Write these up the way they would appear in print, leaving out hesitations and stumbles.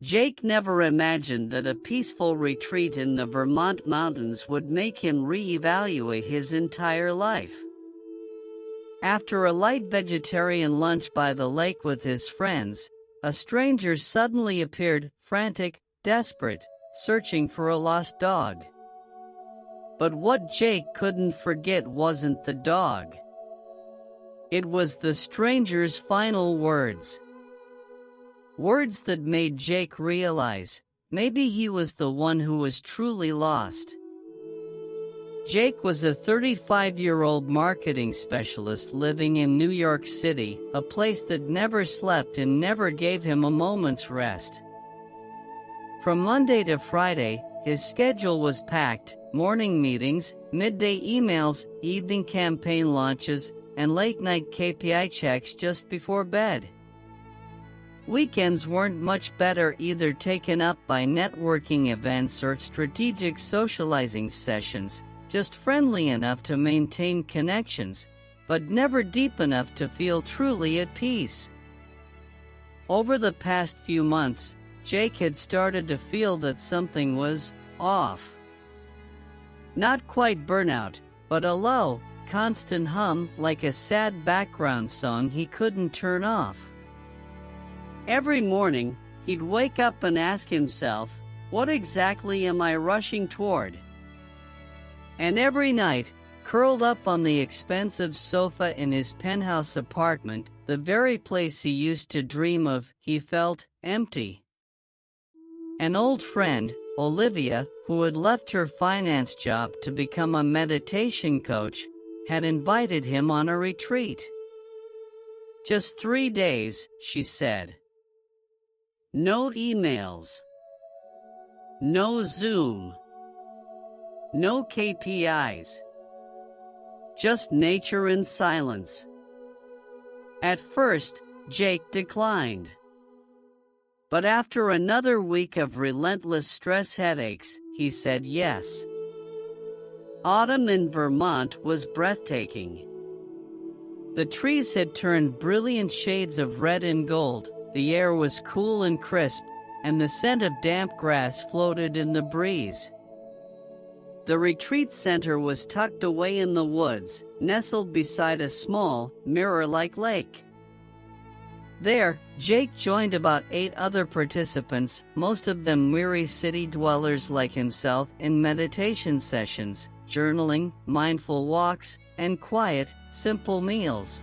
Jake never imagined that a peaceful retreat in the Vermont mountains would make him reevaluate his entire life. After a light vegetarian lunch by the lake with his friends, a stranger suddenly appeared, frantic, desperate, searching for a lost dog. But what Jake couldn't forget wasn't the dog. It was the stranger's final words. Words that made Jake realize maybe he was the one who was truly lost. Jake was a 35-year-old marketing specialist living in New York City, a place that never slept and never gave him a moment's rest. From Monday to Friday, his schedule was packed: morning meetings, midday emails, evening campaign launches, and late-night KPI checks just before bed. Weekends weren't much better either, taken up by networking events or strategic socializing sessions, just friendly enough to maintain connections, but never deep enough to feel truly at peace. Over the past few months, Jake had started to feel that something was off. Not quite burnout, but a low, constant hum, like a sad background song he couldn't turn off. Every morning, he'd wake up and ask himself, what exactly am I rushing toward? And every night, curled up on the expensive sofa in his penthouse apartment, the very place he used to dream of, he felt empty. An old friend, Olivia, who had left her finance job to become a meditation coach, had invited him on a retreat. Just 3 days, she said. No emails. No Zoom. No KPIs. Just nature and silence. At first, Jake declined. But after another week of relentless stress headaches, he said yes. Autumn in Vermont was breathtaking. The trees had turned brilliant shades of red and gold, the air was cool and crisp, and the scent of damp grass floated in the breeze. The retreat center was tucked away in the woods, nestled beside a small, mirror-like lake. There, Jake joined about 8 other participants, most of them weary city dwellers like himself, in meditation sessions, journaling, mindful walks, and quiet, simple meals.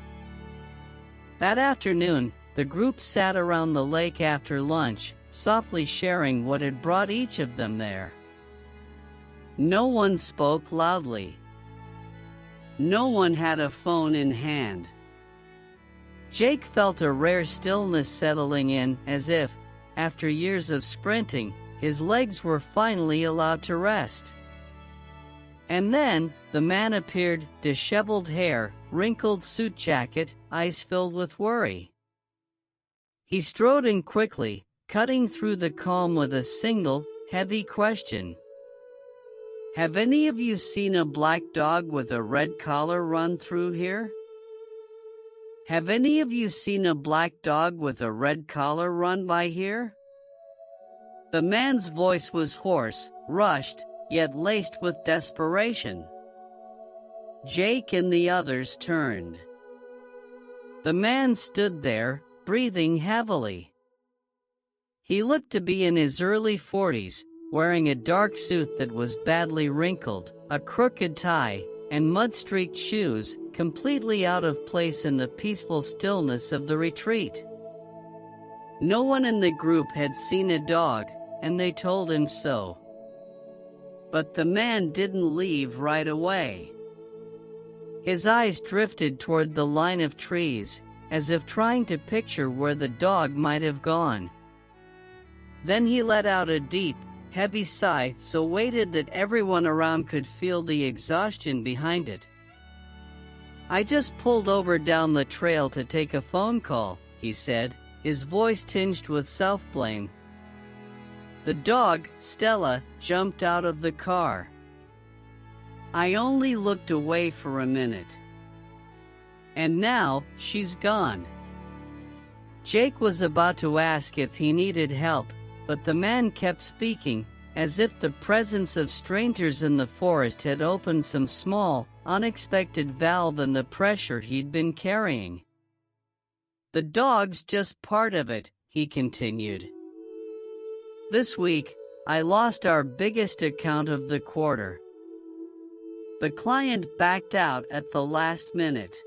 That afternoon, the group sat around the lake after lunch, softly sharing what had brought each of them there. No one spoke loudly. No one had a phone in hand. Jake felt a rare stillness settling in, as if, after years of sprinting, his legs were finally allowed to rest. And then, the man appeared, disheveled hair, wrinkled suit jacket, eyes filled with worry. He strode in quickly, cutting through the calm with a single, heavy question. Have any of you seen a black dog with a red collar run through here? Have any of you seen a black dog with a red collar run by here? The man's voice was hoarse, rushed, yet laced with desperation. Jake and the others turned. The man stood there, breathing heavily. He looked to be in his early 40s, wearing a dark suit that was badly wrinkled, a crooked tie, and mud-streaked shoes, completely out of place in the peaceful stillness of the retreat. No one in the group had seen a dog, and they told him so. But the man didn't leave right away. His eyes drifted toward the line of trees, as if trying to picture where the dog might have gone. Then he let out a deep, heavy sigh, so weighted that everyone around could feel the exhaustion behind it. I just pulled over down the trail to take a phone call, he said, his voice tinged with self-blame. The dog, Stella, jumped out of the car. I only looked away for a minute. And now, she's gone. Jake was about to ask if he needed help, but the man kept speaking, as if the presence of strangers in the forest had opened some small, unexpected valve in the pressure he'd been carrying. "The dog's just part of it," he continued. "This week, I lost our biggest account of the quarter. The client backed out at the last minute.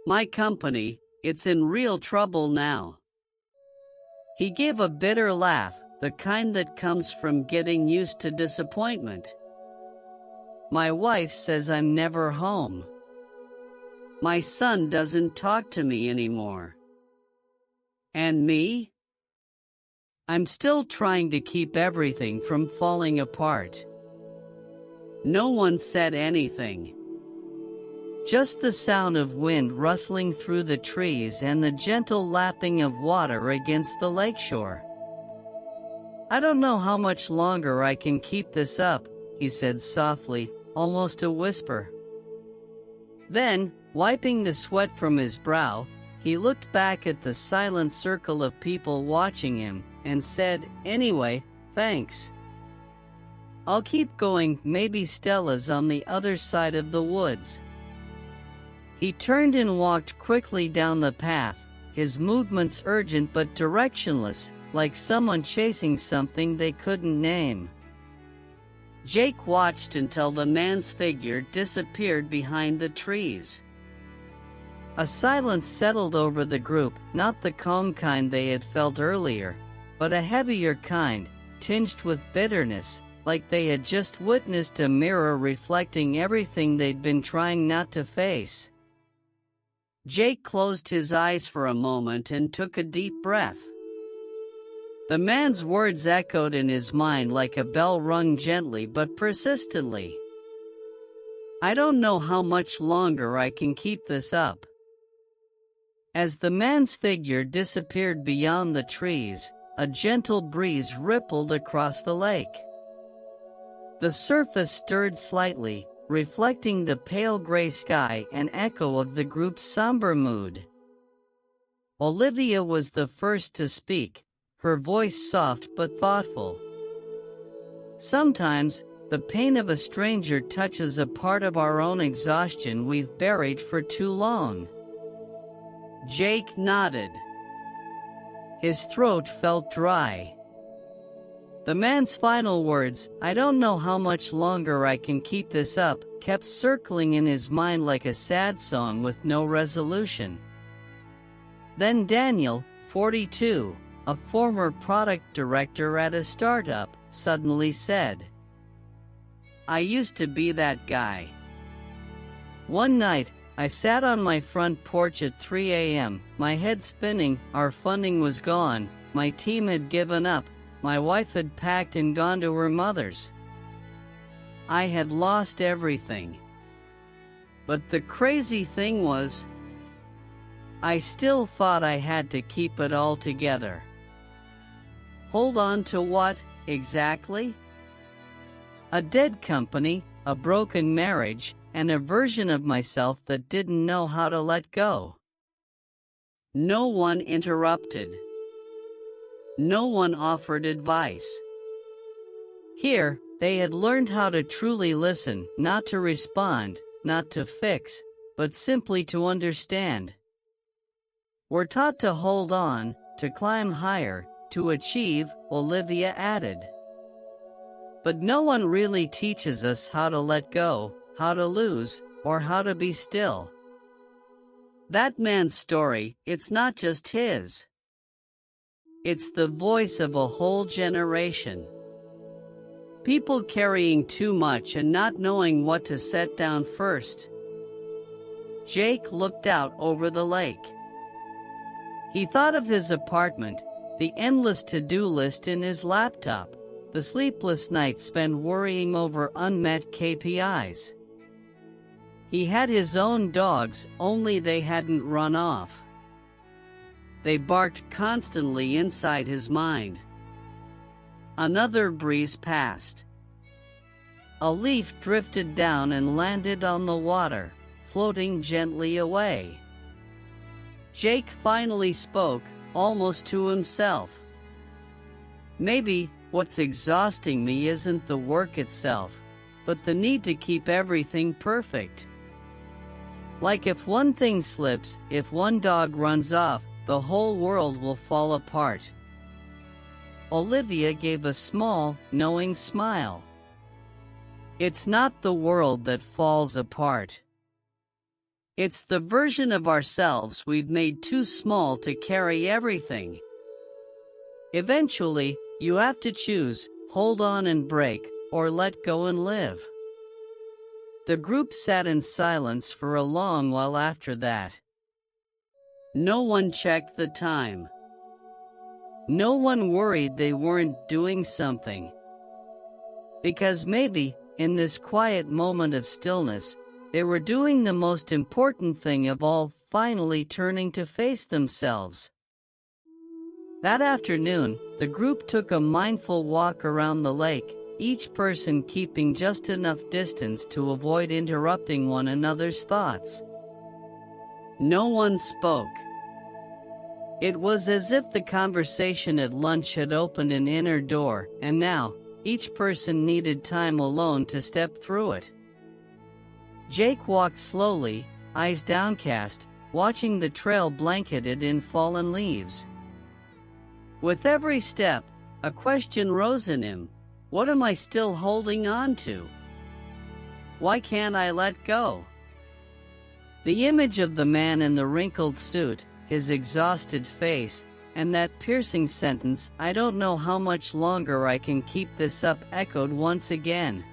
My company, it's in real trouble now." He gave a bitter laugh, the kind that comes from getting used to disappointment. "My wife says I'm never home. My son doesn't talk to me anymore. And me? I'm still trying to keep everything from falling apart." No one said anything. Just the sound of wind rustling through the trees and the gentle lapping of water against the lakeshore. "I don't know how much longer I can keep this up," he said softly, almost a whisper. Then, wiping the sweat from his brow, he looked back at the silent circle of people watching him, and said, "Anyway, thanks. I'll keep going, maybe Stella's on the other side of the woods." He turned and walked quickly down the path, his movements urgent but directionless, like someone chasing something they couldn't name. Jake watched until the man's figure disappeared behind the trees. A silence settled over the group, not the calm kind they had felt earlier, but a heavier kind, tinged with bitterness, like they had just witnessed a mirror reflecting everything they'd been trying not to face. Jake closed his eyes for a moment and took a deep breath. The man's words echoed in his mind like a bell rung gently but persistently. "I don't know how much longer I can keep this up." As the man's figure disappeared beyond the trees, a gentle breeze rippled across the lake. The surface stirred slightly, reflecting the pale gray sky and echo of the group's somber mood. Olivia was the first to speak, her voice soft but thoughtful. "Sometimes, the pain of a stranger touches a part of our own exhaustion we've buried for too long." Jake nodded. His throat felt dry. The man's final words, "I don't know how much longer I can keep this up," kept circling in his mind like a sad song with no resolution. Then Daniel, 42, a former product director at a startup, suddenly said, "I used to be that guy. One night, I sat on my front porch at 3 a.m., my head spinning, our funding was gone, my team had given up, my wife had packed and gone to her mother's. I had lost everything. But the crazy thing was, I still thought I had to keep it all together." Hold on to what, exactly? A dead company, a broken marriage, and a version of myself that didn't know how to let go. No one interrupted. No one offered advice. Here, they had learned how to truly listen, not to respond, not to fix, but simply to understand. We're taught to hold on, to climb higher, to achieve, Olivia added. But no one really teaches us how to let go, how to lose, or how to be still. That man's story, it's not just his. It's the voice of a whole generation. People carrying too much and not knowing what to set down first. Jake looked out over the lake. He thought of his apartment, the endless to-do list in his laptop, the sleepless nights spent worrying over unmet KPIs. He had his own dogs, only they hadn't run off. They barked constantly inside his mind. Another breeze passed. A leaf drifted down and landed on the water, floating gently away. Jake finally spoke, almost to himself. Maybe what's exhausting me isn't the work itself, but the need to keep everything perfect. Like if one thing slips, if one dog runs off, the whole world will fall apart. Olivia gave a small, knowing smile. It's not the world that falls apart. It's the version of ourselves we've made too small to carry everything. Eventually, you have to choose, hold on and break, or let go and live. The group sat in silence for a long while after that. No one checked the time. No one worried they weren't doing something. Because maybe, in this quiet moment of stillness, they were doing the most important thing of all, finally turning to face themselves. That afternoon, the group took a mindful walk around the lake, each person keeping just enough distance to avoid interrupting one another's thoughts. No one spoke. It was as if the conversation at lunch had opened an inner door, and now, each person needed time alone to step through it. Jake walked slowly, eyes downcast, watching the trail blanketed in fallen leaves. With every step, a question rose in him. What am I still holding on to? Why can't I let go? The image of the man in the wrinkled suit, his exhausted face, and that piercing sentence, "I don't know how much longer I can keep this up," echoed once again.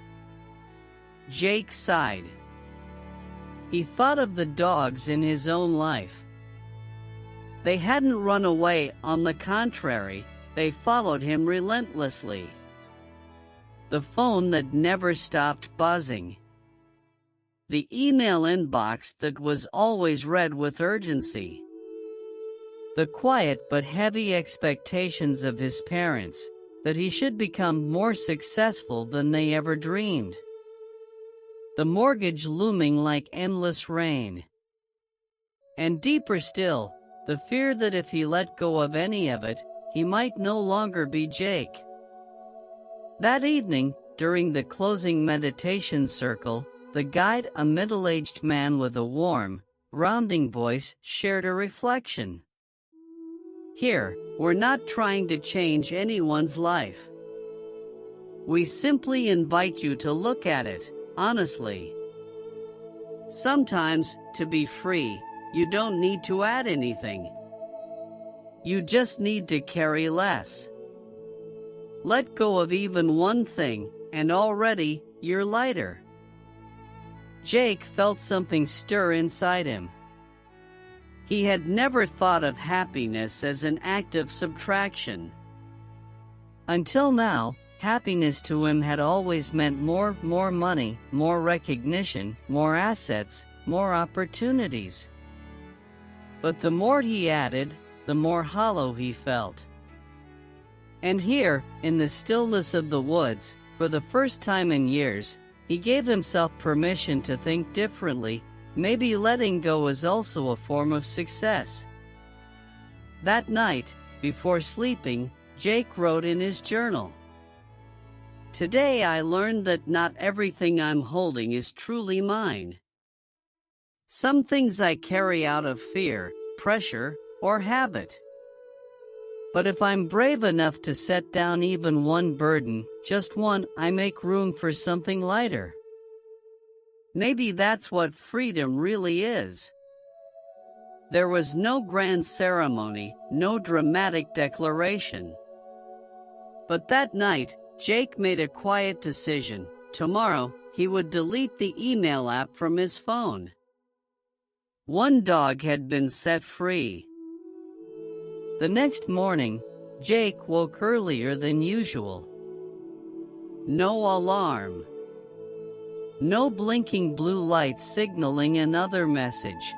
Jake sighed. He thought of the dogs in his own life. They hadn't run away, on the contrary, they followed him relentlessly. The phone that never stopped buzzing. The email inbox that was always read with urgency. The quiet but heavy expectations of his parents, that he should become more successful than they ever dreamed. The mortgage looming like endless rain. And deeper still, the fear that if he let go of any of it, he might no longer be Jake. That evening, during the closing meditation circle, the guide, a middle-aged man with a warm, grounding voice, shared a reflection. Here, we're not trying to change anyone's life. We simply invite you to look at it, honestly. Sometimes, to be free, you don't need to add anything. You just need to carry less. Let go of even one thing, and already, you're lighter. Jake felt something stir inside him. He had never thought of happiness as an act of subtraction. Until now, happiness to him had always meant more money, more recognition, more assets, more opportunities. But the more he added, the more hollow he felt. And here, in the stillness of the woods, for the first time in years, he gave himself permission to think differently. Maybe letting go is also a form of success. That night, before sleeping, Jake wrote in his journal, "Today I learned that not everything I'm holding is truly mine. Some things I carry out of fear, pressure, or habit. But if I'm brave enough to set down even one burden, just one, I make room for something lighter." Maybe that's what freedom really is. There was no grand ceremony, no dramatic declaration. But that night, Jake made a quiet decision. Tomorrow, he would delete the email app from his phone. One dog had been set free. The next morning, Jake woke earlier than usual. No alarm. No blinking blue lights signaling another message.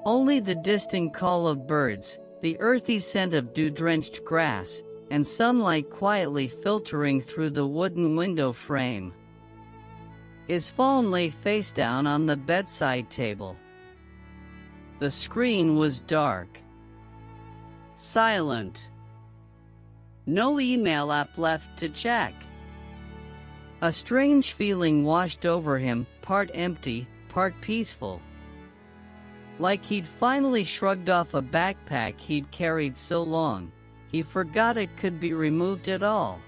Only the distant call of birds, the earthy scent of dew-drenched grass, and sunlight quietly filtering through the wooden window frame. His phone lay face down on the bedside table. The screen was dark. Silent. No email app left to check. A strange feeling washed over him, part empty, part peaceful. Like he'd finally shrugged off a backpack he'd carried so long, he forgot it could be removed at all.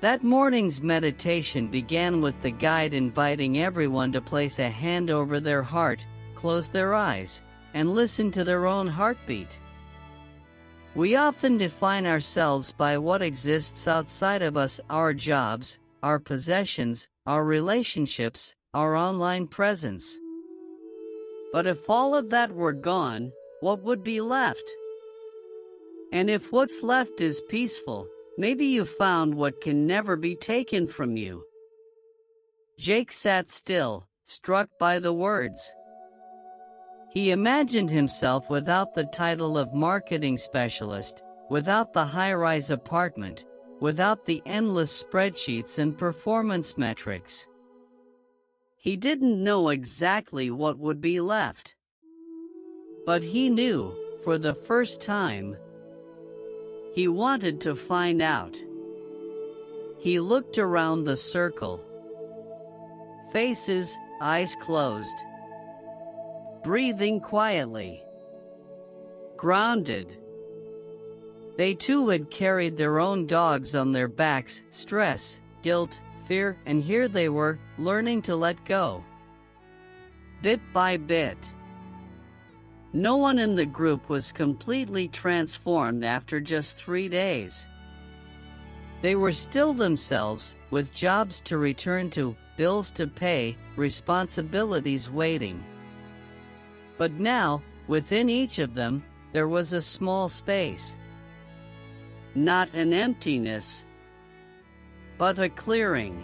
That morning's meditation began with the guide inviting everyone to place a hand over their heart, close their eyes, and listen to their own heartbeat. We often define ourselves by what exists outside of us: our jobs, our possessions, our relationships, our online presence. But if all of that were gone, what would be left? And if what's left is peaceful, maybe you found what can never be taken from you. Jake sat still, struck by the words. He imagined himself without the title of marketing specialist, without the high-rise apartment, without the endless spreadsheets and performance metrics. He didn't know exactly what would be left. But he knew, for the first time, he wanted to find out. He looked around the circle. Faces, eyes closed. Breathing quietly. Grounded. They too had carried their own dogs on their backs, stress, guilt, fear, and here they were, learning to let go. Bit by bit. No one in the group was completely transformed after just 3 days. They were still themselves, with jobs to return to, bills to pay, responsibilities waiting. But now, within each of them, there was a small space. Not an emptiness, but a clearing.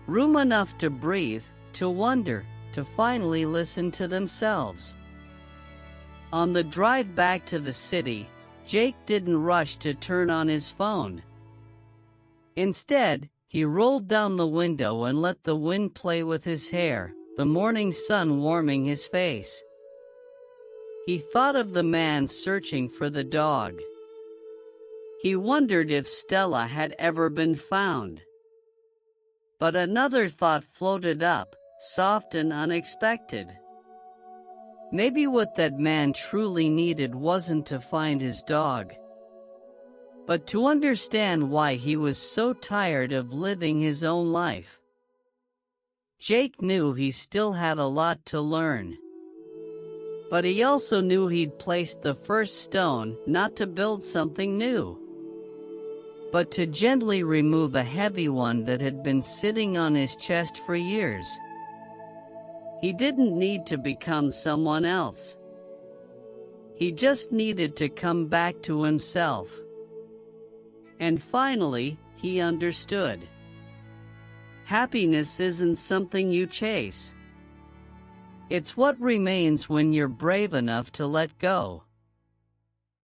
Room enough to breathe, to wonder, to finally listen to themselves. On the drive back to the city, Jake didn't rush to turn on his phone. Instead, he rolled down the window and let the wind play with his hair, the morning sun warming his face. He thought of the man searching for the dog. He wondered if Stella had ever been found. But another thought floated up, soft and unexpected. Maybe what that man truly needed wasn't to find his dog, but to understand why he was so tired of living his own life. Jake knew he still had a lot to learn. But he also knew he'd placed the first stone, not to build something new, but to gently remove a heavy one that had been sitting on his chest for years. He didn't need to become someone else. He just needed to come back to himself. And finally, he understood. Happiness isn't something you chase. It's what remains when you're brave enough to let go.